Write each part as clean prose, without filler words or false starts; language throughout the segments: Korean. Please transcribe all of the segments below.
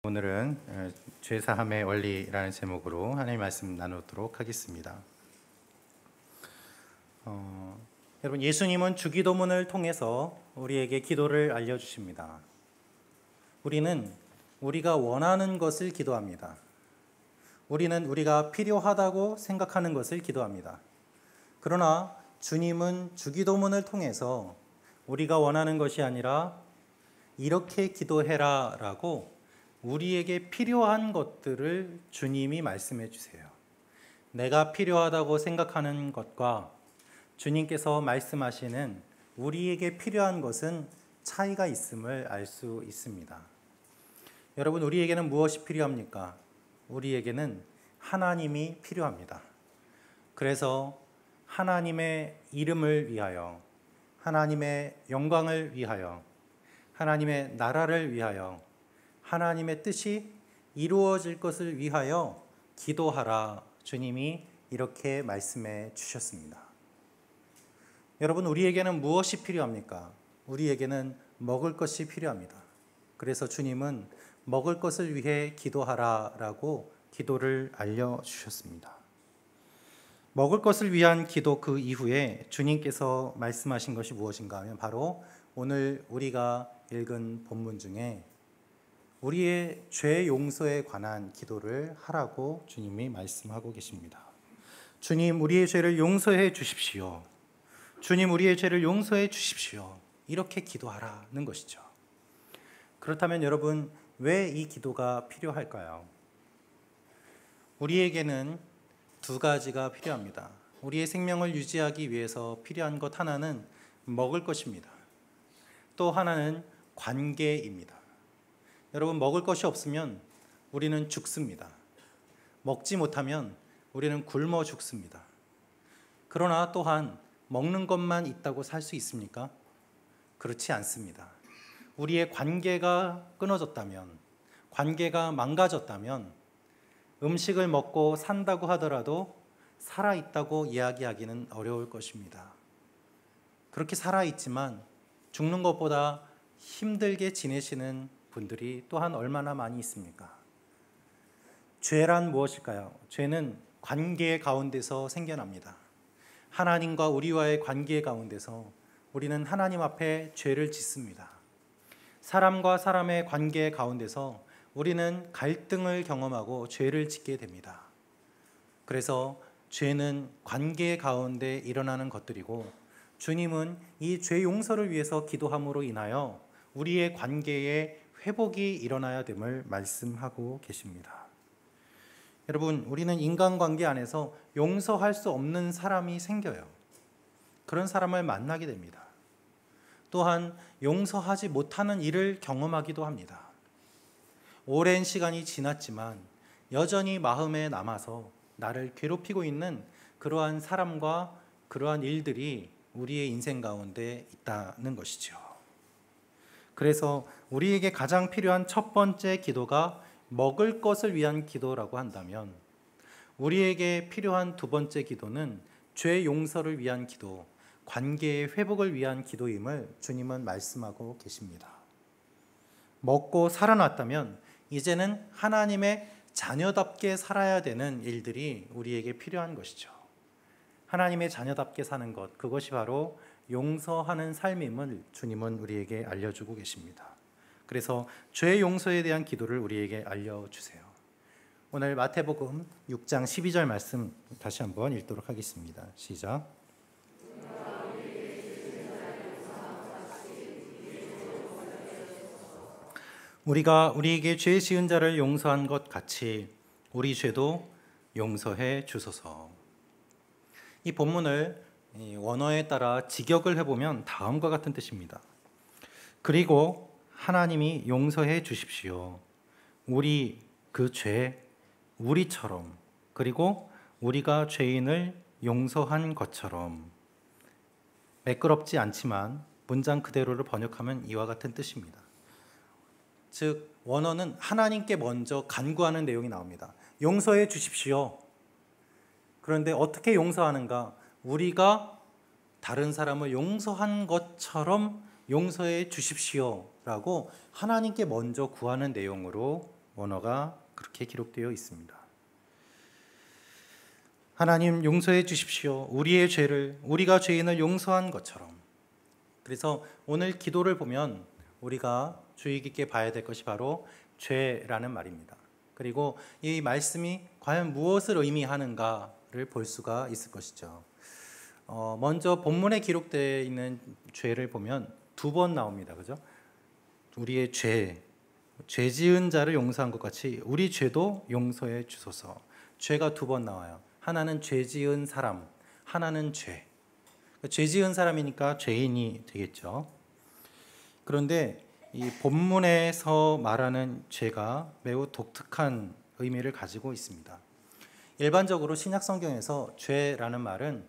오늘은 죄사함의 원리라는 제목으로 하나님의 말씀 나누도록 하겠습니다. 여러분, 예수님은 주기도문을 통해서 우리에게 기도를 알려주십니다. 우리는 우리가 원하는 것을 기도합니다. 우리는 우리가 필요하다고 생각하는 것을 기도합니다. 그러나 주님은 주기도문을 통해서 우리가 원하는 것이 아니라 이렇게 기도해라 라고 우리에게 필요한 것들을 주님이 말씀해 주세요. 내가 필요하다고 생각하는 것과 주님께서 말씀하시는 우리에게 필요한 것은 차이가 있음을 알 수 있습니다. 여러분, 우리에게는 무엇이 필요합니까? 우리에게는 하나님이 필요합니다. 그래서 하나님의 이름을 위하여, 하나님의 영광을 위하여, 하나님의 나라를 위하여, 하나님의 뜻이 이루어질 것을 위하여 기도하라, 주님이 이렇게 말씀해 주셨습니다. 여러분, 우리에게는 무엇이 필요합니까? 우리에게는 먹을 것이 필요합니다. 그래서 주님은 먹을 것을 위해 기도하라 라고 기도를 알려주셨습니다. 먹을 것을 위한 기도 그 이후에 주님께서 말씀하신 것이 무엇인가 하면 바로 오늘 우리가 읽은 본문 중에 우리의 죄 용서에 관한 기도를 하라고 주님이 말씀하고 계십니다. 주님, 우리의 죄를 용서해 주십시오. 주님, 우리의 죄를 용서해 주십시오. 이렇게 기도하라는 것이죠. 그렇다면 여러분, 왜 이 기도가 필요할까요? 우리에게는 두 가지가 필요합니다. 우리의 생명을 유지하기 위해서 필요한 것 하나는 먹을 것입니다. 또 하나는 관계입니다. 여러분, 먹을 것이 없으면 우리는 죽습니다. 먹지 못하면 우리는 굶어 죽습니다. 그러나 또한 먹는 것만 있다고 살 수 있습니까? 그렇지 않습니다. 우리의 관계가 끊어졌다면, 관계가 망가졌다면 음식을 먹고 산다고 하더라도 살아있다고 이야기하기는 어려울 것입니다. 그렇게 살아있지만 죽는 것보다 힘들게 지내시는 분들이 또한 얼마나 많이 있습니까? 죄란 무엇일까요? 죄는 관계 가운데서 생겨납니다. 하나님과 우리와의 관계 가운데서 우리는 하나님 앞에 죄를 짓습니다. 사람과 사람의 관계 가운데서 우리는 갈등을 경험하고 죄를 짓게 됩니다. 그래서 죄는 관계 가운데 일어나는 것들이고, 주님은 이 죄 용서를 위해서 기도함으로 인하여 우리의 관계에 회복이 일어나야 됨을 말씀하고 계십니다. 여러분, 우리는 인간관계 안에서 용서할 수 없는 사람이 생겨요. 그런 사람을 만나게 됩니다. 또한 용서하지 못하는 일을 경험하기도 합니다. 오랜 시간이 지났지만 여전히 마음에 남아서 나를 괴롭히고 있는 그러한 사람과 그러한 일들이 우리의 인생 가운데 있다는 것이죠. 그래서 우리에게 가장 필요한 첫 번째 기도가 먹을 것을 위한 기도라고 한다면, 우리에게 필요한 두 번째 기도는 죄 용서를 위한 기도, 관계의 회복을 위한 기도임을 주님은 말씀하고 계십니다. 먹고 살아났다면 이제는 하나님의 자녀답게 살아야 되는 일들이 우리에게 필요한 것이죠. 하나님의 자녀답게 사는 것, 그것이 바로 용서하는 삶임을 주님은 우리에게 알려주고 계십니다. 그래서 죄 용서에 대한 기도를 우리에게 알려주세요. 오늘 마태복음 6장 12절 말씀 다시 한번 읽도록 하겠습니다. 시작. 우리가 우리에게 죄 지은 자를 용서한 것 같이 우리 죄도 용서해 주소서. 이 본문을 원어에 따라 직역을 해보면 다음과 같은 뜻입니다. 그리고 하나님이 용서해 주십시오. 우리 그 죄, 우리처럼, 그리고 우리가 죄인을 용서한 것처럼. 매끄럽지 않지만 문장 그대로를 번역하면 이와 같은 뜻입니다. 즉, 원어는 하나님께 먼저 간구하는 내용이 나옵니다. 용서해 주십시오. 그런데 어떻게 용서하는가? 우리가 다른 사람을 용서한 것처럼 용서해 주십시오 라고 하나님께 먼저 구하는 내용으로 원어가 그렇게 기록되어 있습니다. 하나님 용서해 주십시오. 우리의 죄를 우리가 죄인을 용서한 것처럼. 그래서 오늘 기도를 보면 우리가 주의 깊게 봐야 될 것이 바로 죄라는 말입니다. 그리고 이 말씀이 과연 무엇을 의미하는가를 볼 수가 있을 것이죠. 먼저 본문에 기록되어 있는 죄를 보면 2번 나옵니다. 그죠? 우리의 죄 지은 자를 용서한 것 같이 우리 죄도 용서해 주소서. 죄가 2번 나와요. 하나는 죄 지은 사람, 하나는 죄. 죄 지은 사람이니까 죄인이 되겠죠. 그런데 이 본문에서 말하는 죄가 매우 독특한 의미를 가지고 있습니다. 일반적으로 신약 성경에서 죄라는 말은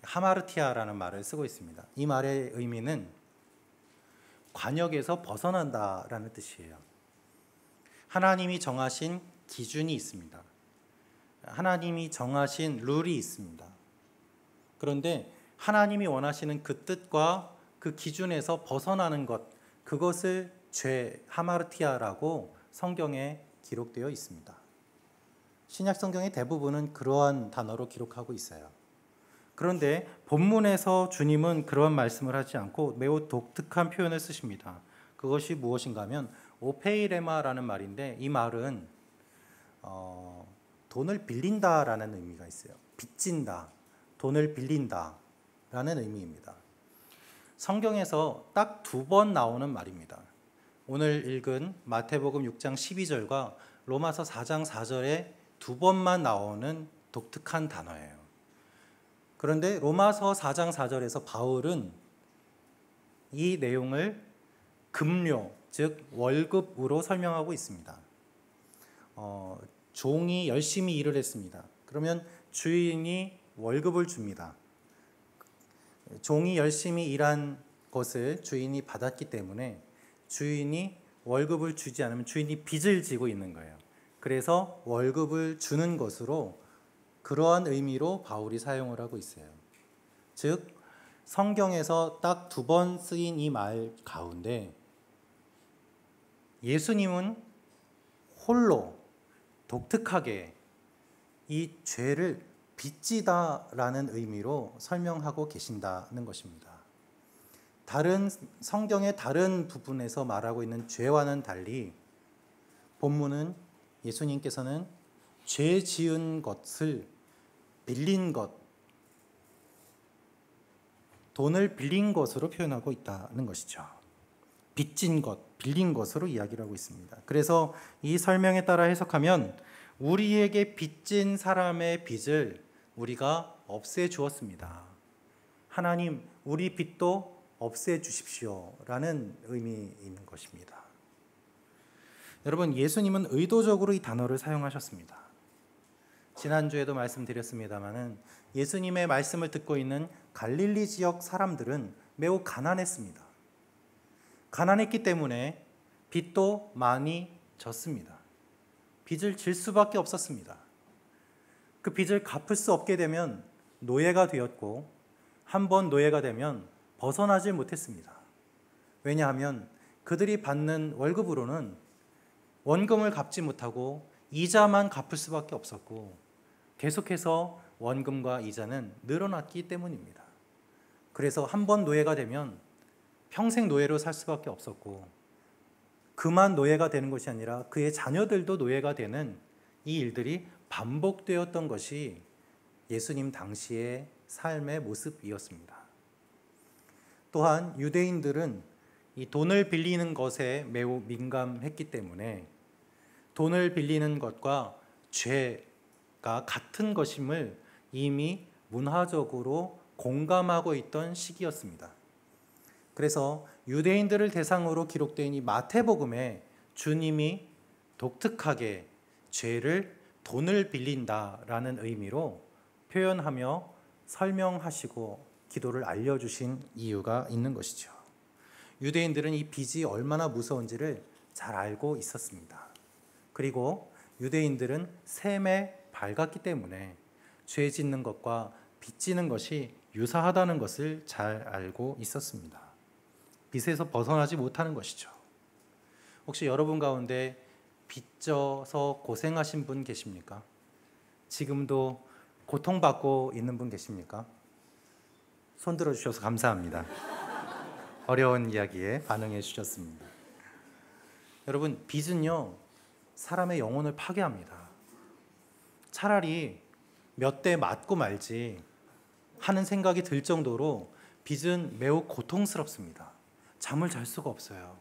하마르티아라는 말을 쓰고 있습니다. 이 말의 의미는 관역에서 벗어난다라는 뜻이에요. 하나님이 정하신 기준이 있습니다. 하나님이 정하신 룰이 있습니다. 그런데 하나님이 원하시는 그 뜻과 그 기준에서 벗어나는 것, 그것을 죄, 하마르티아라고 성경에 기록되어 있습니다. 신약 성경의 대부분은 그러한 단어로 기록하고 있어요. 그런데 본문에서 주님은 그런 말씀을 하지 않고 매우 독특한 표현을 쓰십니다. 그것이 무엇인가 하면 오페이레마라는 말인데, 이 말은 돈을 빌린다라는 의미가 있어요. 빚진다, 돈을 빌린다라는 의미입니다. 성경에서 딱 2번 나오는 말입니다. 오늘 읽은 마태복음 6장 12절과 로마서 4장 4절에 2번만 나오는 독특한 단어예요. 그런데 로마서 4장 4절에서 바울은 이 내용을 급료, 즉 월급으로 설명하고 있습니다. 종이 열심히 일을 했습니다. 그러면 주인이 월급을 줍니다. 종이 열심히 일한 것을 주인이 받았기 때문에 주인이 월급을 주지 않으면 주인이 빚을 지고 있는 거예요. 그래서 월급을 주는 것으로, 그러한 의미로 바울이 사용을 하고 있어요. 즉 성경에서 딱 2번 쓰인 이 말 가운데 예수님은 홀로 독특하게 이 죄를 빚지다라는 의미로 설명하고 계신다는 것입니다. 다른 성경의 다른 부분에서 말하고 있는 죄와는 달리 본문은 예수님께서는 죄 지은 것을 빌린 것, 돈을 빌린 것으로 표현하고 있다는 것이죠. 빚진 것, 빌린 것으로 이야기를 하고 있습니다. 그래서 이 설명에 따라 해석하면 우리에게 빚진 사람의 빚을 우리가 없애주었습니다. 하나님, 우리 빚도 없애주십시오 라는 의미 있는 것입니다. 여러분, 예수님은 의도적으로 이 단어를 사용하셨습니다. 지난주에도 말씀드렸습니다마는 예수님의 말씀을 듣고 있는 갈릴리 지역 사람들은 매우 가난했습니다. 가난했기 때문에 빚도 많이 졌습니다. 빚을 질 수밖에 없었습니다. 그 빚을 갚을 수 없게 되면 노예가 되었고, 한 번 노예가 되면 벗어나질 못했습니다. 왜냐하면 그들이 받는 월급으로는 원금을 갚지 못하고 이자만 갚을 수밖에 없었고, 계속해서 원금과 이자는 늘어났기 때문입니다. 그래서 한 번 노예가 되면 평생 노예로 살 수밖에 없었고, 그만 노예가 되는 것이 아니라 그의 자녀들도 노예가 되는 이 일들이 반복되었던 것이 예수님 당시의 삶의 모습이었습니다. 또한 유대인들은 이 돈을 빌리는 것에 매우 민감했기 때문에 돈을 빌리는 것과 죄가 같은 것임을 이미 문화적으로 공감하고 있던 시기였습니다. 그래서 유대인들을 대상으로 기록된 이 마태복음에 주님이 독특하게 죄를 돈을 빌린다라는 의미로 표현하며 설명하시고 기도를 알려주신 이유가 있는 것이죠. 유대인들은 이 빚이 얼마나 무서운지를 잘 알고 있었습니다. 그리고 유대인들은 셈에 밝았기 때문에 죄 짓는 것과 빚 지는 것이 유사하다는 것을 잘 알고 있었습니다. 빚에서 벗어나지 못하는 것이죠. 혹시 여러분 가운데 빚져서 고생하신 분 계십니까? 지금도 고통받고 있는 분 계십니까? 손 들어주셔서 감사합니다. 어려운 이야기에 반응해 주셨습니다. 여러분, 빚은요, 사람의 영혼을 파괴합니다. 차라리 몇 대 맞고 말지 하는 생각이 들 정도로 빚은 매우 고통스럽습니다. 잠을 잘 수가 없어요.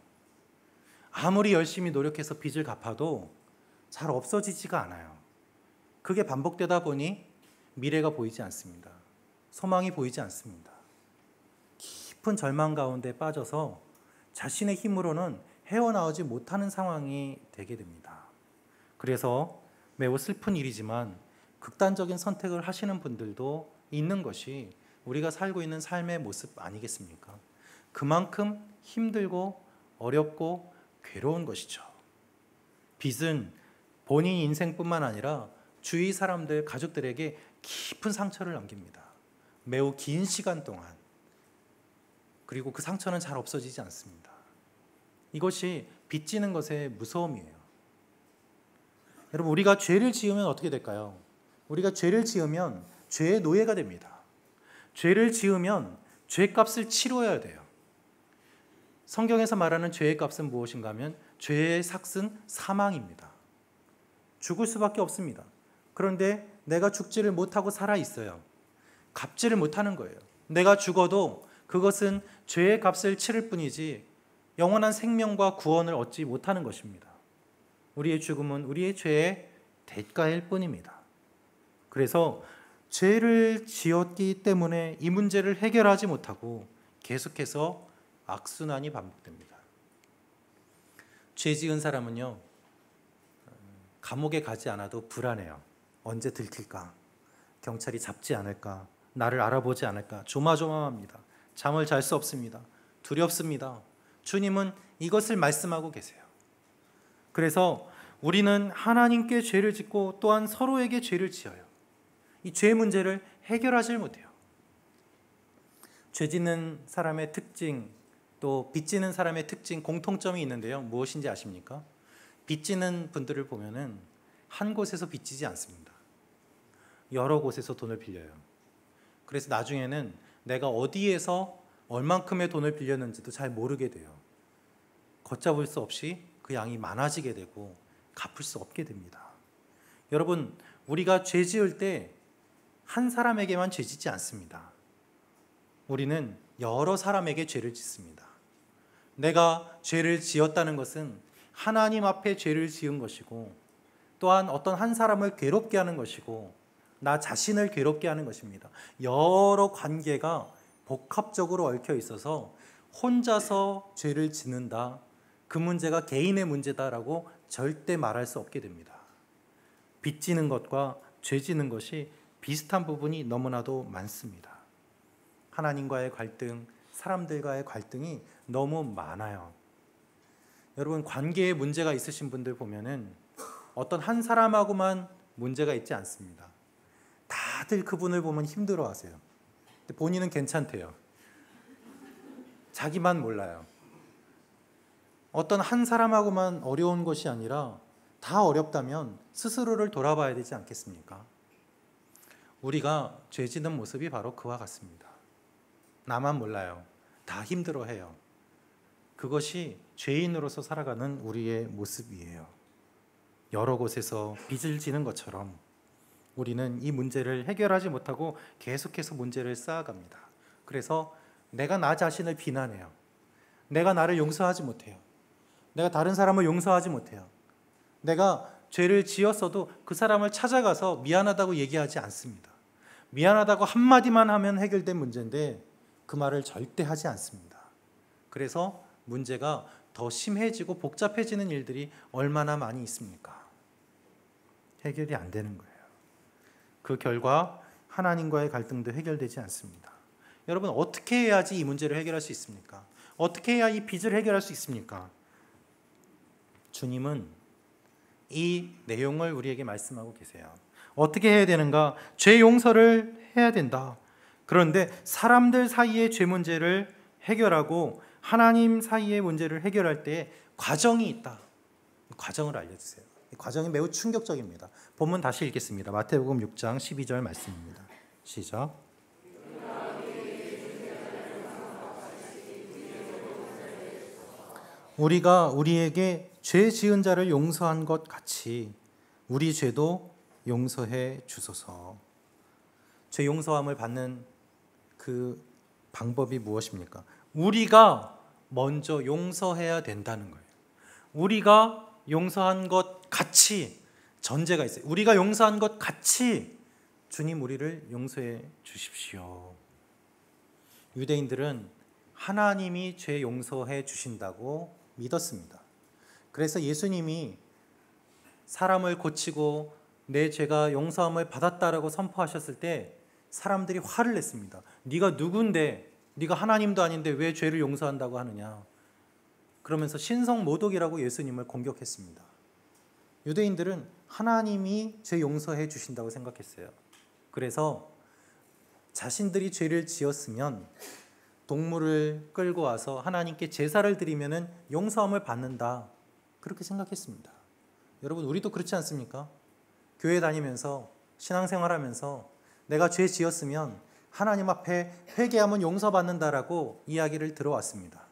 아무리 열심히 노력해서 빚을 갚아도 잘 없어지지가 않아요. 그게 반복되다 보니 미래가 보이지 않습니다. 소망이 보이지 않습니다. 깊은 절망 가운데 빠져서 자신의 힘으로는 헤어나오지 못하는 상황이 되게 됩니다. 그래서 매우 슬픈 일이지만 극단적인 선택을 하시는 분들도 있는 것이 우리가 살고 있는 삶의 모습 아니겠습니까? 그만큼 힘들고 어렵고 괴로운 것이죠. 빚은 본인 인생뿐만 아니라 주위 사람들, 가족들에게 깊은 상처를 남깁니다. 매우 긴 시간 동안. 그리고 그 상처는 잘 없어지지 않습니다. 이것이 빚지는 것의 무서움이에요. 여러분, 우리가 죄를 지으면 어떻게 될까요? 우리가 죄를 지으면 죄의 노예가 됩니다. 죄를 지으면 죄값을 치러야 돼요. 성경에서 말하는 죄의 값은 무엇인가 하면 죄의 삭은 사망입니다. 죽을 수밖에 없습니다. 그런데 내가 죽지를 못하고 살아 있어요. 갚지를 못하는 거예요. 내가 죽어도 그것은 죄의 값을 치를 뿐이지 영원한 생명과 구원을 얻지 못하는 것입니다. 우리의 죽음은 우리의 죄의 대가일 뿐입니다. 그래서 죄를 지었기 때문에 이 문제를 해결하지 못하고 계속해서 악순환이 반복됩니다. 죄 지은 사람은요, 감옥에 가지 않아도 불안해요. 언제 들킬까? 경찰이 잡지 않을까? 나를 알아보지 않을까? 조마조마합니다. 잠을 잘 수 없습니다. 두렵습니다. 주님은 이것을 말씀하고 계세요. 그래서 우리는 하나님께 죄를 짓고 또한 서로에게 죄를 지어요. 이 죄 문제를 해결하지 못해요. 죄 짓는 사람의 특징, 또 빚지는 사람의 특징, 공통점이 있는데요. 무엇인지 아십니까? 빚지는 분들을 보면은 한 곳에서 빚지지 않습니다. 여러 곳에서 돈을 빌려요. 그래서 나중에는 내가 어디에서 얼만큼의 돈을 빌렸는지도 잘 모르게 돼요. 걷잡을 수 없이 그 양이 많아지게 되고 갚을 수 없게 됩니다. 여러분, 우리가 죄 지을 때 한 사람에게만 죄 짓지 않습니다. 우리는 여러 사람에게 죄를 짓습니다. 내가 죄를 지었다는 것은 하나님 앞에 죄를 지은 것이고, 또한 어떤 한 사람을 괴롭게 하는 것이고, 나 자신을 괴롭게 하는 것입니다. 여러 관계가 복합적으로 얽혀 있어서 혼자서 죄를 짓는다, 그 문제가 개인의 문제다라고 절대 말할 수 없게 됩니다. 빚지는 것과 죄 지는 것이 비슷한 부분이 너무나도 많습니다. 하나님과의 갈등, 사람들과의 갈등이 너무 많아요. 여러분, 관계에 문제가 있으신 분들 보면은 어떤 한 사람하고만 문제가 있지 않습니다. 다들 그분을 보면 힘들어하세요. 근데 본인은 괜찮대요. 자기만 몰라요. 어떤 한 사람하고만 어려운 것이 아니라 다 어렵다면 스스로를 돌아봐야 되지 않겠습니까? 우리가 죄 짓는 모습이 바로 그와 같습니다. 나만 몰라요. 다 힘들어해요. 그것이 죄인으로서 살아가는 우리의 모습이에요. 여러 곳에서 빚을 지는 것처럼 우리는 이 문제를 해결하지 못하고 계속해서 문제를 쌓아갑니다. 그래서 내가 나 자신을 비난해요. 내가 나를 용서하지 못해요. 내가 다른 사람을 용서하지 못해요. 내가 죄를 지었어도 그 사람을 찾아가서 미안하다고 얘기하지 않습니다. 미안하다고 한마디만 하면 해결된 문제인데 그 말을 절대 하지 않습니다. 그래서 문제가 더 심해지고 복잡해지는 일들이 얼마나 많이 있습니까? 해결이 안 되는 거예요. 그 결과 하나님과의 갈등도 해결되지 않습니다. 여러분, 어떻게 해야지 이 문제를 해결할 수 있습니까? 어떻게 해야 이 빚을 해결할 수 있습니까? 주님은 이 내용을 우리에게 말씀하고 계세요. 어떻게 해야 되는가? 죄 용서를 해야 된다. 그런데 사람들 사이의 죄 문제를 해결하고 하나님 사이의 문제를 해결할 때 과정이 있다. 과정을 알려주세요. 이 과정이 매우 충격적입니다. 본문 다시 읽겠습니다. 마태복음 6장 12절 말씀입니다. 시작. 우리가 우리에게 죄 지은 자를 용서한 것 같이 우리 죄도 용서해 주소서. 죄 용서함을 받는 그 방법이 무엇입니까? 우리가 먼저 용서해야 된다는 거예요. 우리가 용서한 것 같이, 전제가 있어요. 우리가 용서한 것 같이 주님 우리를 용서해 주십시오. 유대인들은 하나님이 죄 용서해 주신다고 믿었습니다. 그래서 예수님이 사람을 고치고 내 죄가 용서함을 받았다라고 선포하셨을 때 사람들이 화를 냈습니다. 네가 누군데, 네가 하나님도 아닌데 왜 죄를 용서한다고 하느냐. 그러면서 신성모독이라고 예수님을 공격했습니다. 유대인들은 하나님이 죄 용서해 주신다고 생각했어요. 그래서 자신들이 죄를 지었으면 동물을 끌고 와서 하나님께 제사를 드리면 용서함을 받는다, 그렇게 생각했습니다. 여러분, 우리도 그렇지 않습니까? 교회 다니면서 신앙생활하면서 내가 죄 지었으면 하나님 앞에 회개하면 용서받는다라고 이야기를 들어왔습니다.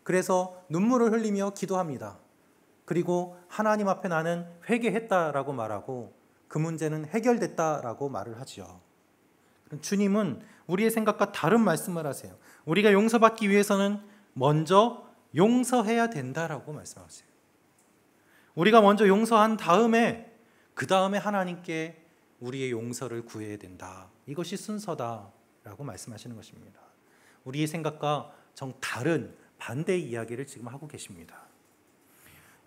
그래서 눈물을 흘리며 기도합니다. 그리고 하나님 앞에 나는 회개했다라고 말하고 그 문제는 해결됐다라고 말을 하죠. 주님은 우리의 생각과 다른 말씀을 하세요. 우리가 용서받기 위해서는 먼저 용서해야 된다라고 말씀하세요. 우리가 먼저 용서한 다음에 그 다음에 하나님께 우리의 용서를 구해야 된다. 이것이 순서다라고 말씀하시는 것입니다. 우리의 생각과 정 다른 반대의 이야기를 지금 하고 계십니다.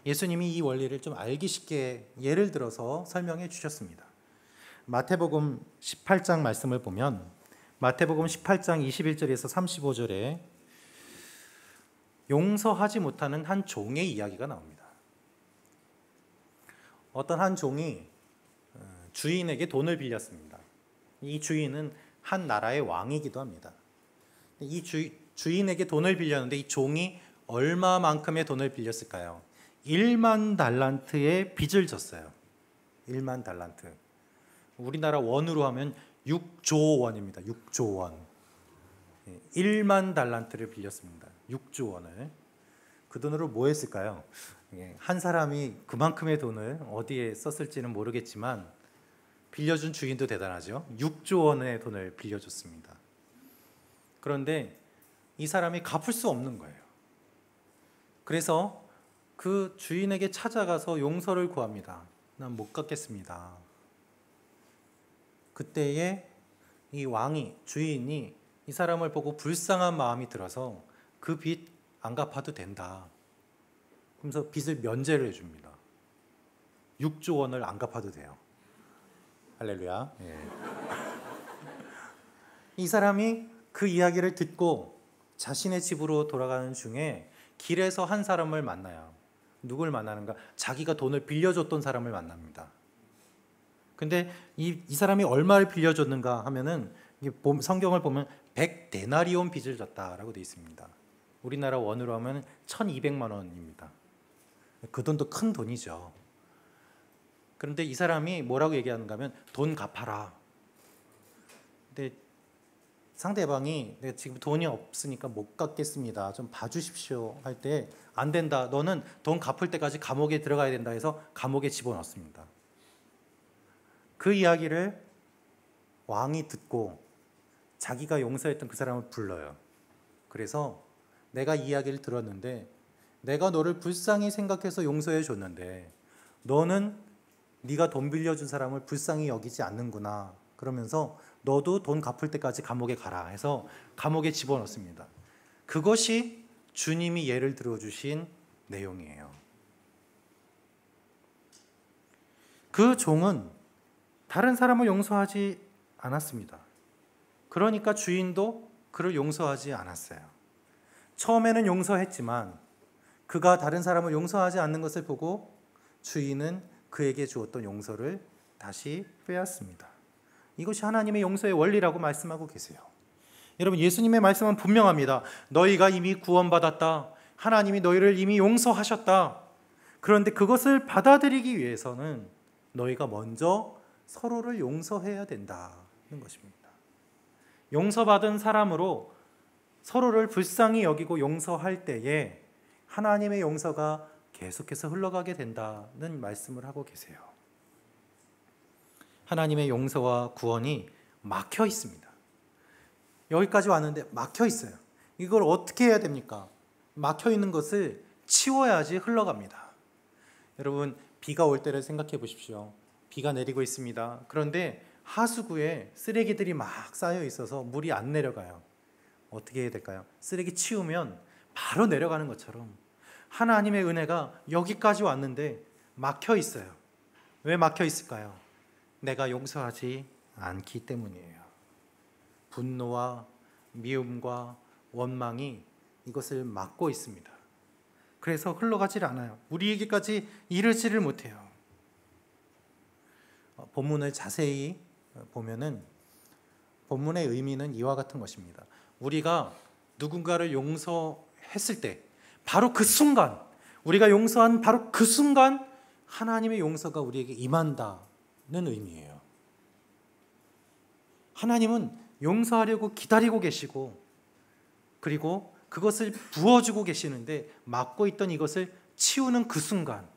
예수님이 이 원리를 좀 알기 쉽게 예를 들어서 설명해 주셨습니다. 마태복음 18장 말씀을 보면 마태복음 18장 21절에서 35절에 용서하지 못하는 한 종의 이야기가 나옵니다. 어떤 한 종이 주인에게 돈을 빌렸습니다. 이 주인은 한 나라의 왕이기도 합니다. 이 주인에게 돈을 빌렸는데 이 종이 얼마만큼의 돈을 빌렸을까요? 1만 달란트의 빚을 졌어요. 1만 달란트. 우리나라 원으로 하면 6조 원입니다. 6조 원. 1만 달란트를 빌렸습니다. 6조 원을. 그 돈으로 뭐 했을까요? 한 사람이 그만큼의 돈을 어디에 썼을지는 모르겠지만 빌려준 주인도 대단하죠. 6조 원의 돈을 빌려줬습니다. 그런데 이 사람이 갚을 수 없는 거예요. 그래서 그 주인에게 찾아가서 용서를 구합니다. 난 못 갚겠습니다. 그때에 이 왕이, 주인이 이 사람을 보고 불쌍한 마음이 들어서 그 빚 안 갚아도 된다. 그러면서 빚을 면제를 해줍니다. 6조 원을 안 갚아도 돼요. 할렐루야. 예. 이 사람이 그 이야기를 듣고 자신의 집으로 돌아가는 중에 길에서 한 사람을 만나요. 누굴 만나는가? 자기가 돈을 빌려줬던 사람을 만납니다. 근데 이 사람이 얼마를 빌려줬는가 하면은 성경을 보면 100데나리온 빚을 졌다라고 되어 있습니다. 우리나라 원으로 하면 1200만 원입니다. 그 돈도 큰 돈이죠. 그런데 이 사람이 뭐라고 얘기하는가 하면 돈 갚아라. 근데 상대방이 내가 지금 돈이 없으니까 못 갚겠습니다. 좀 봐주십시오 할 때 안 된다. 너는 돈 갚을 때까지 감옥에 들어가야 된다 해서 감옥에 집어넣습니다. 그 이야기를 왕이 듣고 자기가 용서했던 그 사람을 불러요. 그래서 내가 이야기를 들었는데 내가 너를 불쌍히 생각해서 용서해 줬는데 너는 네가 돈 빌려준 사람을 불쌍히 여기지 않는구나. 그러면서 너도 돈 갚을 때까지 감옥에 가라 해서 감옥에 집어넣습니다. 그것이 주님이 예를 들어주신 내용이에요. 그 종은 다른 사람을 용서하지 않았습니다. 그러니까 주인도 그를 용서하지 않았어요. 처음에는 용서했지만 그가 다른 사람을 용서하지 않는 것을 보고 주인은 그에게 주었던 용서를 다시 빼앗습니다. 이것이 하나님의 용서의 원리라고 말씀하고 계세요. 여러분, 예수님의 말씀은 분명합니다. 너희가 이미 구원받았다. 하나님이 너희를 이미 용서하셨다. 그런데 그것을 받아들이기 위해서는 너희가 먼저 서로를 용서해야 된다는 것입니다. 용서받은 사람으로 서로를 불쌍히 여기고 용서할 때에 하나님의 용서가 계속해서 흘러가게 된다는 말씀을 하고 계세요. 하나님의 용서와 구원이 막혀 있습니다. 여기까지 왔는데 막혀 있어요. 이걸 어떻게 해야 됩니까? 막혀 있는 것을 치워야지 흘러갑니다. 여러분, 비가 올 때를 생각해 보십시오. 비가 내리고 있습니다. 그런데 하수구에 쓰레기들이 막 쌓여 있어서 물이 안 내려가요. 어떻게 해야 될까요? 쓰레기 치우면 바로 내려가는 것처럼 하나님의 은혜가 여기까지 왔는데 막혀 있어요. 왜 막혀 있을까요? 내가 용서하지 않기 때문이에요. 분노와 미움과 원망이 이것을 막고 있습니다. 그래서 흘러가질 않아요. 우리에게까지 이르지를 못해요. 본문을 자세히 보면은 본문의 의미는 이와 같은 것입니다. 우리가 누군가를 용서했을 때 바로 그 순간, 우리가 용서한 바로 그 순간 하나님의 용서가 우리에게 임한다는 의미예요. 하나님은 용서하려고 기다리고 계시고 그리고 그것을 부어주고 계시는데 막고 있던 이것을 치우는 그 순간,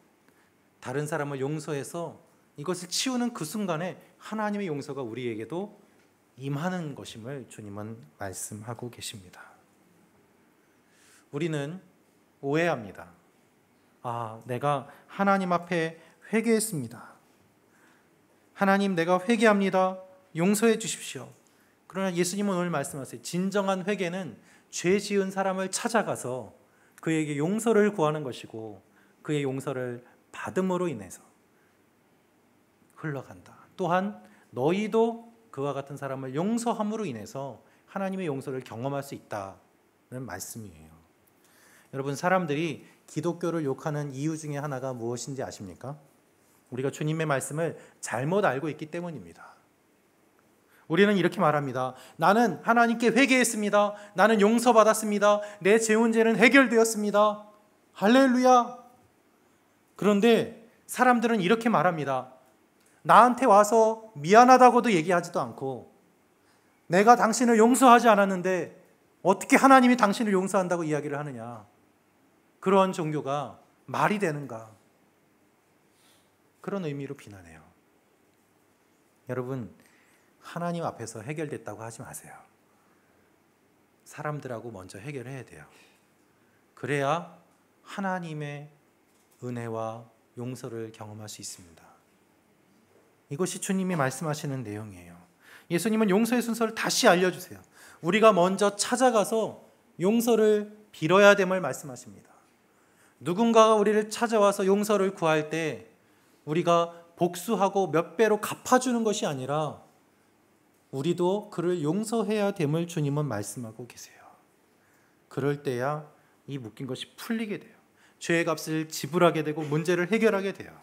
다른 사람을 용서해서 이것을 치우는 그 순간에 하나님의 용서가 우리에게도 임하는 것임을 주님은 말씀하고 계십니다. 우리는 오해합니다. 내가 하나님 앞에 회개했습니다. 하나님, 내가 회개합니다. 용서해 주십시오. 그러나 예수님은 오늘 말씀하세요. 진정한 회개는 죄 지은 사람을 찾아가서 그에게 용서를 구하는 것이고 그의 용서를 받음으로 인해서 흘러간다. 또한 너희도 그와 같은 사람을 용서함으로 인해서 하나님의 용서를 경험할 수 있다는 말씀이에요. 여러분, 사람들이 기독교를 욕하는 이유 중에 하나가 무엇인지 아십니까? 우리가 주님의 말씀을 잘못 알고 있기 때문입니다. 우리는 이렇게 말합니다. 나는 하나님께 회개했습니다. 나는 용서받았습니다. 내 죄 문제는 해결되었습니다. 할렐루야. 그런데 사람들은 이렇게 말합니다. 나한테 와서 미안하다고도 얘기하지도 않고 내가 당신을 용서하지 않았는데 어떻게 하나님이 당신을 용서한다고 이야기를 하느냐. 그런 종교가 말이 되는가. 그런 의미로 비난해요. 여러분, 하나님 앞에서 해결됐다고 하지 마세요. 사람들하고 먼저 해결해야 돼요. 그래야 하나님의 은혜와 용서를 경험할 수 있습니다. 이것이 주님이 말씀하시는 내용이에요. 예수님은 용서의 순서를 다시 알려주세요. 우리가 먼저 찾아가서 용서를 빌어야 됨을 말씀하십니다. 누군가가 우리를 찾아와서 용서를 구할 때 우리가 복수하고 몇 배로 갚아주는 것이 아니라 우리도 그를 용서해야 됨을 주님은 말씀하고 계세요. 그럴 때야 이 묶인 것이 풀리게 돼요. 죄의 값을 지불하게 되고 문제를 해결하게 돼요.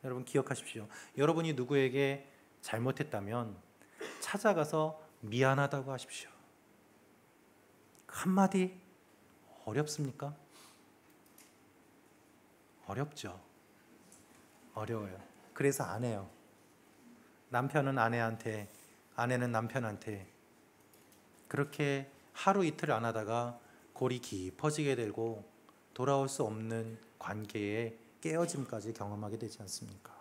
여러분, 기억하십시오. 여러분이 누구에게 잘못했다면 찾아가서 미안하다고 하십시오. 한마디 어렵습니까? 어렵죠. 어려워요. 그래서 안 해요. 남편은 아내한테, 아내는 남편한테 그렇게 하루 이틀 안 하다가 골이 깊어지게 되고 돌아올 수 없는 관계의 깨어짐까지 경험하게 되지 않습니까?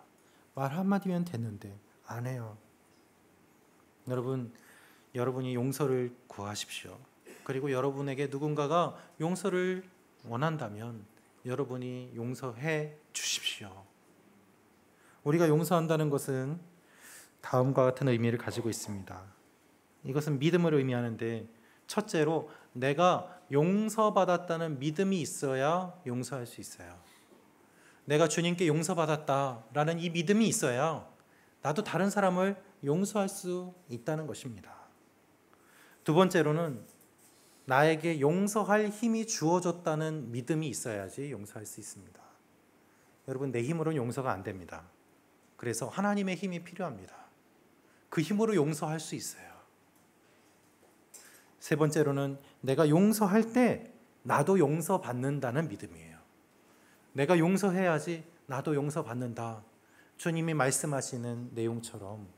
말 한마디면 됐는데 안 해요. 여러분, 여러분이 용서를 구하십시오. 그리고 여러분에게 누군가가 용서를 원한다면 여러분이 용서해 주십시오. 우리가 용서한다는 것은 다음과 같은 의미를 가지고 있습니다. 이것은 믿음을 의미하는데 첫째로 내가 용서받았다는 믿음이 있어야 용서할 수 있어요. 내가 주님께 용서받았다라는 이 믿음이 있어야 나도 다른 사람을 용서할 수 있다는 것입니다. 두 번째로는 나에게 용서할 힘이 주어졌다는 믿음이 있어야지 용서할 수 있습니다. 여러분, 내 힘으로는 용서가 안 됩니다. 그래서 하나님의 힘이 필요합니다. 그 힘으로 용서할 수 있어요. 세 번째로는 내가 용서할 때 나도 용서받는다는 믿음이에요. 내가 용서해야지 나도 용서받는다. 주님이 말씀하시는 내용처럼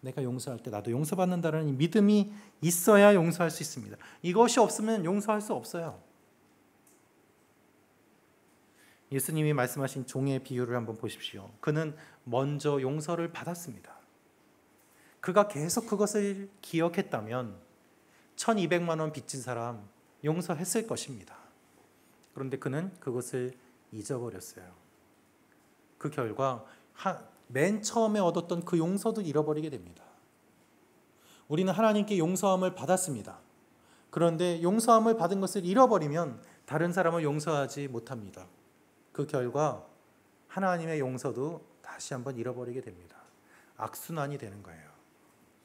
내가 용서할 때 나도 용서받는다는 믿음이 있어야 용서할 수 있습니다. 이것이 없으면 용서할 수 없어요. 예수님이 말씀하신 종의 비유를 한번 보십시오. 그는 먼저 용서를 받았습니다. 그가 계속 그것을 기억했다면 1200만 원 빚진 사람 용서했을 것입니다. 그런데 그는 그것을 잊어버렸어요. 그 결과 맨 처음에 얻었던 그 용서도 잃어버리게 됩니다. 우리는 하나님께 용서함을 받았습니다. 그런데 용서함을 받은 것을 잃어버리면 다른 사람을 용서하지 못합니다. 그 결과 하나님의 용서도 다시 한번 잃어버리게 됩니다. 악순환이 되는 거예요.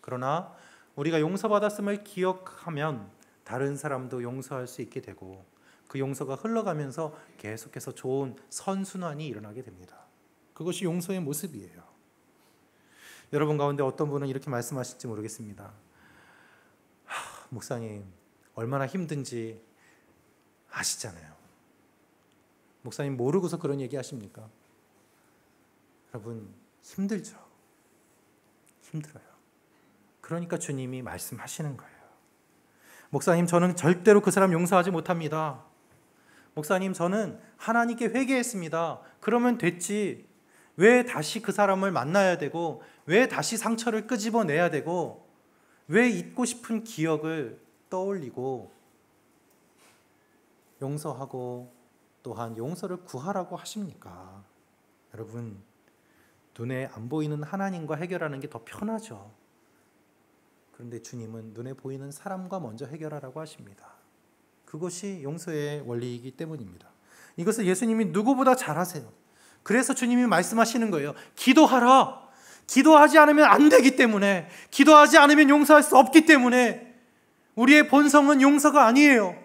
그러나 우리가 용서받았음을 기억하면 다른 사람도 용서할 수 있게 되고 그 용서가 흘러가면서 계속해서 좋은 선순환이 일어나게 됩니다. 그것이 용서의 모습이에요. 여러분 가운데 어떤 분은 이렇게 말씀하실지 모르겠습니다. 목사님, 얼마나 힘든지 아시잖아요. 목사님 모르고서 그런 얘기 하십니까? 여러분 힘들죠. 힘들어요. 그러니까 주님이 말씀하시는 거예요. 목사님, 저는 절대로 그 사람 용서하지 못합니다. 목사님, 저는 하나님께 회개했습니다. 그러면 됐지. 왜 다시 그 사람을 만나야 되고, 왜 다시 상처를 끄집어내야 되고, 왜 잊고 싶은 기억을 떠올리고 용서하고 또한 용서를 구하라고 하십니까? 여러분, 눈에 안 보이는 하나님과 해결하는 게 더 편하죠. 그런데 주님은 눈에 보이는 사람과 먼저 해결하라고 하십니다. 그것이 용서의 원리이기 때문입니다. 이것을 예수님이 누구보다 잘 아세요. 그래서 주님이 말씀하시는 거예요. 기도하라. 기도하지 않으면 안 되기 때문에, 기도하지 않으면 용서할 수 없기 때문에 우리의 본성은 용서가 아니에요.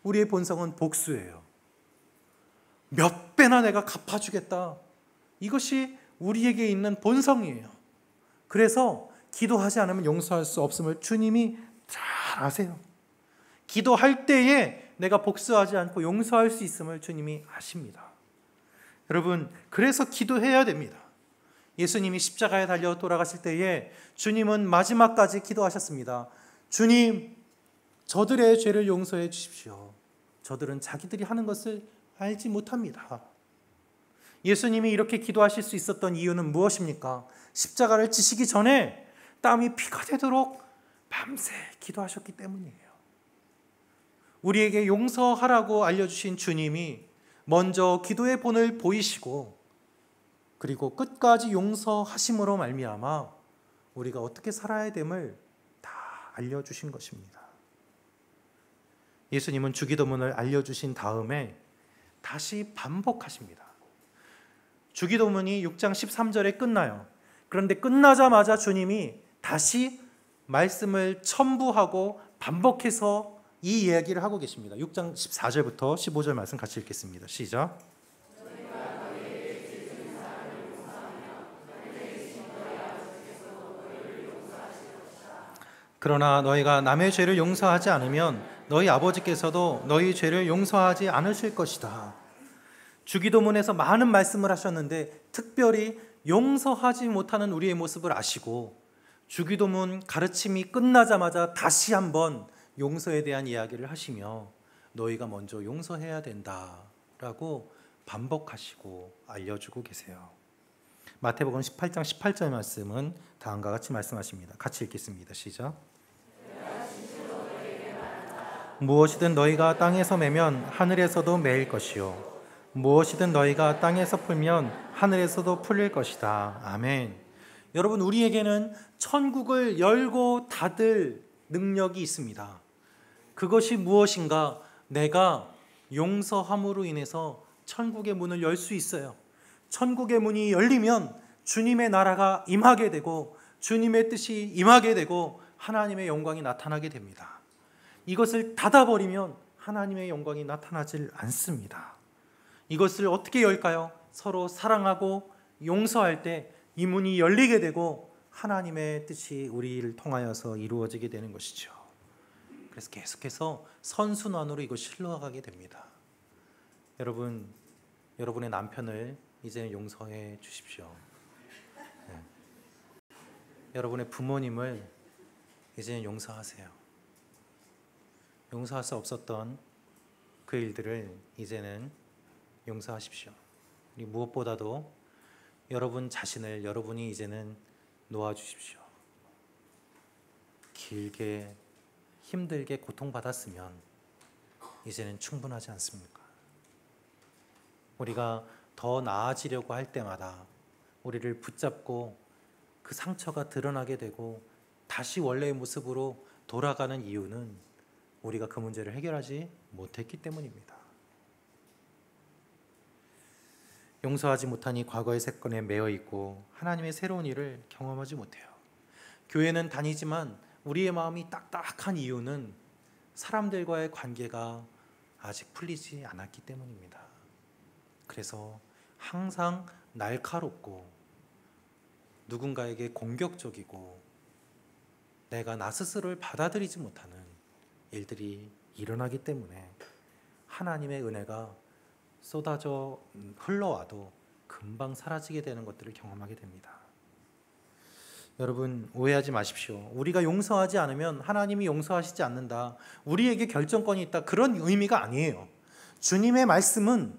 우리의 본성은 복수예요. 몇 배나 내가 갚아주겠다. 이것이 우리에게 있는 본성이에요. 그래서 기도하지 않으면 용서할 수 없음을 주님이 잘 아세요. 기도할 때에 내가 복수하지 않고 용서할 수 있음을 주님이 아십니다. 여러분, 그래서 기도해야 됩니다. 예수님이 십자가에 달려 돌아가실 때에 주님은 마지막까지 기도하셨습니다. 주님, 저들의 죄를 용서해 주십시오. 저들은 자기들이 하는 것을 알지 못합니다. 예수님이 이렇게 기도하실 수 있었던 이유는 무엇입니까? 십자가를 지시기 전에 땀이 피가 되도록 밤새 기도하셨기 때문이에요. 우리에게 용서하라고 알려주신 주님이 먼저 기도의 본을 보이시고 그리고 끝까지 용서하심으로 말미암아 우리가 어떻게 살아야 됨을 다 알려주신 것입니다. 예수님은 주기도문을 알려주신 다음에 다시 반복하십니다. 주기도문이 6장 13절에 끝나요. 그런데 끝나자마자 주님이 다시 말씀을 첨부하고 반복해서 이 이야기를 하고 계십니다. 6장 14절부터 15절 말씀 같이 읽겠습니다. 시작. 그러나 너희가 남의 죄를 용서하지 않으면 너희 아버지께서도 너희 죄를 용서하지 않으실 것이다. 주기도문에서 많은 말씀을 하셨는데 특별히 용서하지 못하는 우리의 모습을 아시고 주기도문 가르침이 끝나자마자 다시 한번 용서에 대한 이야기를 하시며 너희가 먼저 용서해야 된다라고 반복하시고 알려주고 계세요. 마태복음 18장 18절 말씀은 다음과 같이 말씀하십니다. 같이 읽겠습니다. 시작. 무엇이든 너희가 땅에서 매면 하늘에서도 매일 것이요 무엇이든 너희가 땅에서 풀면 하늘에서도 풀릴 것이다. 아멘. 여러분, 우리에게는 천국을 열고 닫을 능력이 있습니다. 그것이 무엇인가? 내가 용서함으로 인해서 천국의 문을 열 수 있어요. 천국의 문이 열리면 주님의 나라가 임하게 되고 주님의 뜻이 임하게 되고 하나님의 영광이 나타나게 됩니다. 이것을 닫아버리면 하나님의 영광이 나타나질 않습니다. 이것을 어떻게 열까요? 서로 사랑하고 용서할 때 이 문이 열리게 되고 하나님의 뜻이 우리를 통하여서 이루어지게 되는 것이죠. 그래서 계속해서 선순환으로 이것이 흘러가게 됩니다. 여러분, 여러분의 남편을 이제는 용서해 주십시오. 네. 여러분의 부모님을 이제는 용서하세요. 용서할 수 없었던 그 일들을 이제는 용서하십시오. 그리고 무엇보다도 여러분 자신을 여러분이 이제는 놓아주십시오. 길게 힘들게 고통받았으면 이제는 충분하지 않습니까? 우리가 더 나아지려고 할 때마다 우리를 붙잡고 그 상처가 드러나게 되고 다시 원래의 모습으로 돌아가는 이유는 우리가 그 문제를 해결하지 못했기 때문입니다. 용서하지 못하니 과거의 사건에 매여 있고 하나님의 새로운 일을 경험하지 못해요. 교회는 다니지만 우리의 마음이 딱딱한 이유는 사람들과의 관계가 아직 풀리지 않았기 때문입니다. 그래서 항상 날카롭고 누군가에게 공격적이고 내가 나 스스로를 받아들이지 못하는 일들이 일어나기 때문에 하나님의 은혜가 쏟아져 흘러와도 금방 사라지게 되는 것들을 경험하게 됩니다. 여러분 오해하지 마십시오. 우리가 용서하지 않으면 하나님이 용서하시지 않는다, 우리에게 결정권이 있다, 그런 의미가 아니에요. 주님의 말씀은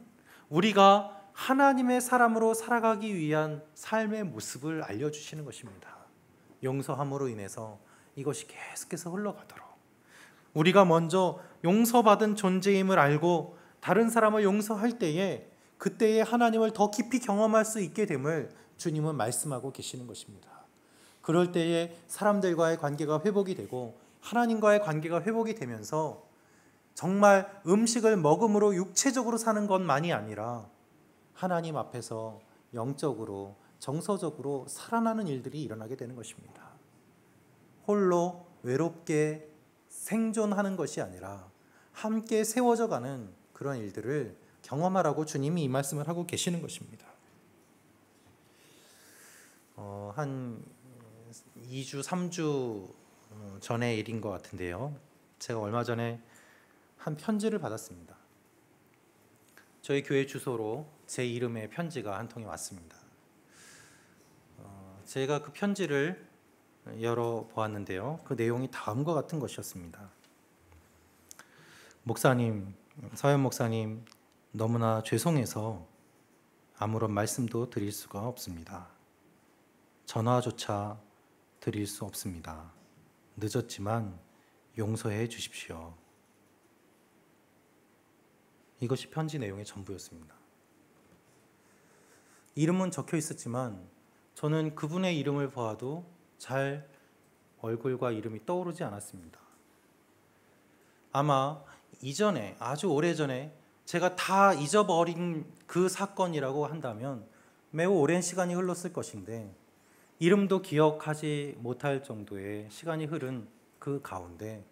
우리가 하나님의 사람으로 살아가기 위한 삶의 모습을 알려주시는 것입니다. 용서함으로 인해서 이것이 계속해서 흘러가도록 우리가 먼저 용서받은 존재임을 알고 다른 사람을 용서할 때에 그때에 하나님을 더 깊이 경험할 수 있게 됨을 주님은 말씀하고 계시는 것입니다. 그럴 때에 사람들과의 관계가 회복이 되고 하나님과의 관계가 회복이 되면서 정말 음식을 먹음으로 육체적으로 사는 것만이 아니라 하나님 앞에서 영적으로 정서적으로 살아나는 일들이 일어나게 되는 것입니다. 홀로 외롭게 생존하는 것이 아니라 함께 세워져 가는 그런 일들을 경험하라고 주님이 이 말씀을 하고 계시는 것입니다. 한 2주, 3주 전의 일인 것 같은데요. 제가 얼마 전에 한 편지를 받았습니다. 저희 교회 주소로 제 이름의 편지가 한 통이 왔습니다. 제가 그 편지를 열어보았는데요. 그 내용이 다음과 같은 것이었습니다. 목사님, 서현 목사님, 너무나 죄송해서 아무런 말씀도 드릴 수가 없습니다. 전화조차 드릴 수 없습니다. 늦었지만 용서해 주십시오. 이것이 편지 내용의 전부였습니다. 이름은 적혀 있었지만 저는 그분의 이름을 보아도 잘 얼굴과 이름이 떠오르지 않았습니다. 아마 이전에, 아주 오래전에 제가 다 잊어버린 그 사건이라고 한다면 매우 오랜 시간이 흘렀을 것인데 이름도 기억하지 못할 정도의 시간이 흐른 그 가운데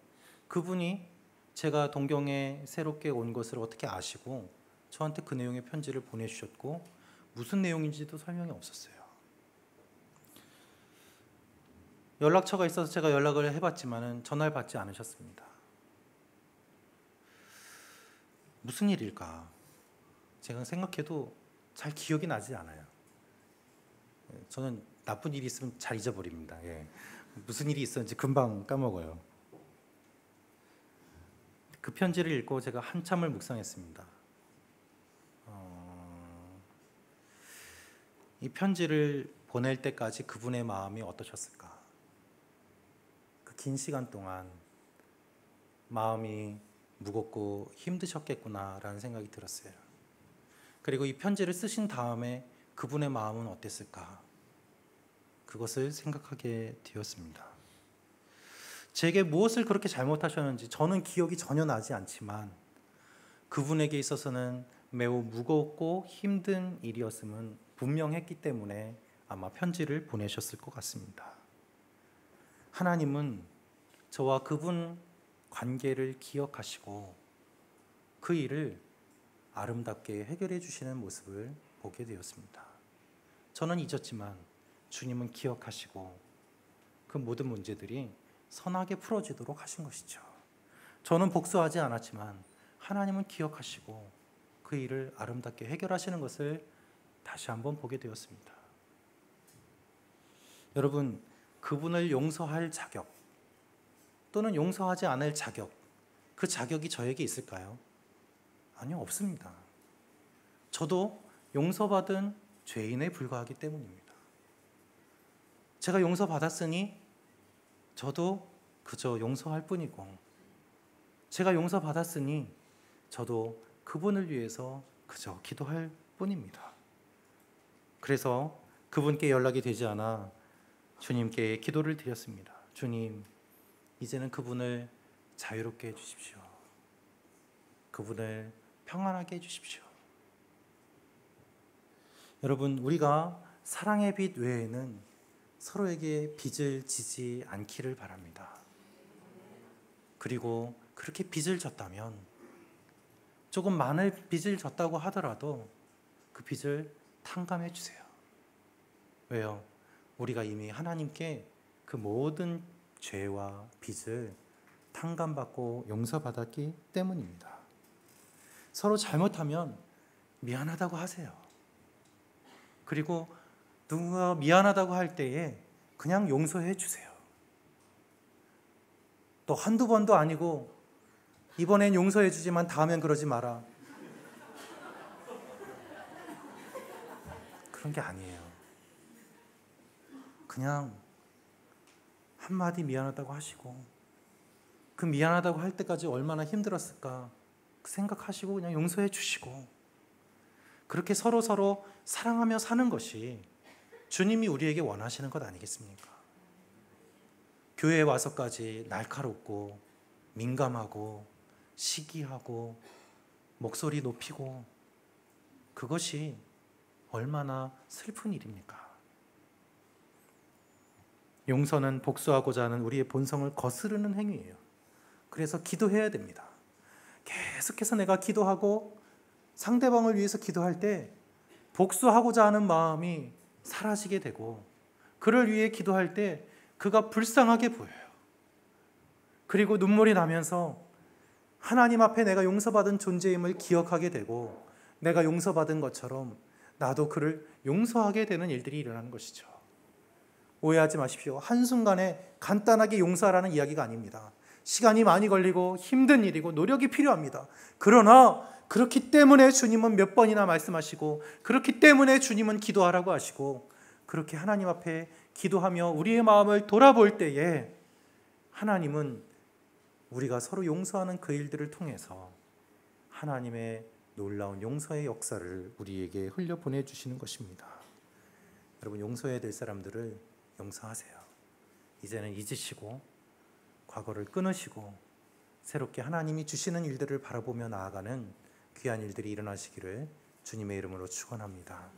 그분이 제가 동경에 새롭게 온 것을 어떻게 아시고 저한테 그 내용의 편지를 보내주셨고 무슨 내용인지도 설명이 없었어요. 연락처가 있어서 제가 연락을 해봤지만 전화를 받지 않으셨습니다. 무슨 일일까? 제가 생각해도 잘 기억이 나지 않아요. 저는 나쁜 일이 있으면 잘 잊어버립니다. 예. 무슨 일이 있었는지 금방 까먹어요. 그 편지를 읽고 제가 한참을 묵상했습니다. 이 편지를 보낼 때까지 그분의 마음이 어떠셨을까? 그 긴 시간 동안 마음이 무겁고 힘드셨겠구나라는 생각이 들었어요. 그리고 이 편지를 쓰신 다음에 그분의 마음은 어땠을까? 그것을 생각하게 되었습니다. 제게 무엇을 그렇게 잘못하셨는지 저는 기억이 전혀 나지 않지만 그분에게 있어서는 매우 무겁고 힘든 일이었음은 분명했기 때문에 아마 편지를 보내셨을 것 같습니다. 하나님은 저와 그분 관계를 기억하시고 그 일을 아름답게 해결해 주시는 모습을 보게 되었습니다. 저는 잊었지만 주님은 기억하시고 그 모든 문제들이 선하게 풀어지도록 하신 것이죠. 저는 복수하지 않았지만 하나님은 기억하시고 그 그 일을 아름답게 해결하시는 것을 다시 한번 보게 되었습니다. 여러분, 그분을 용서할 자격 또는 용서하지 않을 자격, 그 자격이 저에게 있을까요? 아니요, 없습니다. 저도 용서받은 죄인에 불과하기 때문입니다. 제가 용서받았으니 저도 그저 용서할 뿐이고, 제가 용서받았으니 저도 그분을 위해서 그저 기도할 뿐입니다. 그래서 그분께 연락이 되지 않아 주님께 기도를 드렸습니다. 주님, 이제는 그분을 자유롭게 해주십시오. 그분을 평안하게 해주십시오. 여러분, 우리가 사랑의 빚 외에는 서로에게 빚을 지지 않기를 바랍니다. 그리고 그렇게 빚을 졌다면, 조금 많은 빚을 졌다고 하더라도 그 빚을 탕감해 주세요. 왜요? 우리가 이미 하나님께 그 모든 죄와 빚을 탕감받고 용서받았기 때문입니다. 서로 잘못하면 미안하다고 하세요. 그리고 누군가 미안하다고 할 때에 그냥 용서해 주세요. 또 한두 번도 아니고 이번엔 용서해 주지만 다음엔 그러지 마라, 그런 게 아니에요. 그냥 한마디 미안하다고 하시고, 그 미안하다고 할 때까지 얼마나 힘들었을까 생각하시고 그냥 용서해 주시고, 그렇게 서로 사랑하며 사는 것이 주님이 우리에게 원하시는 것 아니겠습니까? 교회에 와서까지 날카롭고 민감하고 시기하고 목소리 높이고, 그것이 얼마나 슬픈 일입니까? 용서는 복수하고자 하는 우리의 본성을 거스르는 행위예요. 그래서 기도해야 됩니다. 계속해서 내가 기도하고 상대방을 위해서 기도할 때 복수하고자 하는 마음이 사라지게 되고, 그를 위해 기도할 때 그가 불쌍하게 보여요. 그리고 눈물이 나면서 하나님 앞에 내가 용서받은 존재임을 기억하게 되고, 내가 용서받은 것처럼 나도 그를 용서하게 되는 일들이 일어나는 것이죠. 오해하지 마십시오. 한순간에 간단하게 용서하라는 이야기가 아닙니다. 시간이 많이 걸리고 힘든 일이고 노력이 필요합니다. 그러나 그렇기 때문에 주님은 몇 번이나 말씀하시고, 그렇기 때문에 주님은 기도하라고 하시고, 그렇게 하나님 앞에 기도하며 우리의 마음을 돌아볼 때에 하나님은 우리가 서로 용서하는 그 일들을 통해서 하나님의 놀라운 용서의 역사를 우리에게 흘려보내 주시는 것입니다. 여러분, 용서해야 될 사람들을 용서하세요. 이제는 잊으시고 과거를 끊으시고 새롭게 하나님이 주시는 일들을 바라보며 나아가는 귀한 일들이 일어나시기를 주님의 이름으로 축원합니다.